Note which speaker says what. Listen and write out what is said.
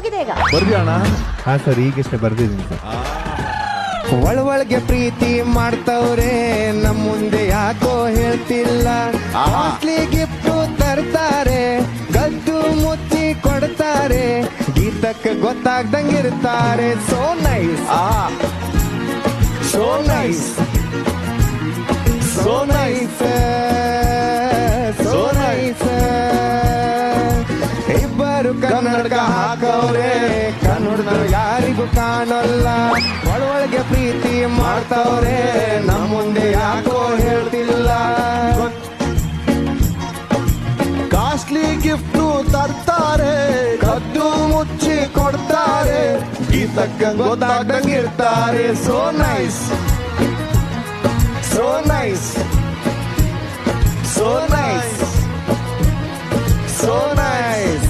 Speaker 1: ಮುಗಿದೆ ಈಗ.
Speaker 2: ಬರ್ದಿ ಅಣ್ಣ?
Speaker 3: ಹಾ ಸರ್, ಈಗಷ್ಟೇ ಬರ್ದಿದ್ದೀನಿ ಸರ್.
Speaker 4: ಒಳಗೆ ಪ್ರೀತಿ ಮಾಡ್ತವ್ರೆ, ನಮ್ ಮುಂದೆ ಯಾಕೋ ಹೇಳ್ತಿಲ್ಲ. ಕಾಸ್ಟ್ಲಿ ಗಿಫ್ಟ್ ತರ್ತಾರೆ, ಗದ್ದು ಮುಚ್ಚಿ ಕೊಡ್ತಾರೆ, ಗೀತಕ್ಕೆ ಗೊತ್ತಾಗ್ದಂಗಿರ್ತಾರೆ. So nice, so nice, so nice, so nice. ಇಬ್ಬರು ಕನ್ನಡಕ ಹಾಕವ್ರೆ, ಕನ್ನಡದ ಯಾರಿಗೂ ಕಾಣಲ್ಲ. ಒಳಗೆ ಪ್ರೀತಿ ಮಾಡ್ತವ್ರೆ, ನಮ್ಮ ಮುಂದೆ ಯಾಕೋ ಹೇಳ್ತಿಲ್ಲ.
Speaker 2: ಕಾಸ್ಟ್ಲಿ ಗಿಫ್ಟ್ ತರ್ತಾರೆ, ಕದ್ದು ಮುಚ್ಚಿ ಕೊಡ್ತಾರೆ, ಗೀತಕ್ಕ ಗೊತ್ತಾಗ್ದಂಗಿರ್ತಾರೆ. So nice, so nice, so nice, so nice.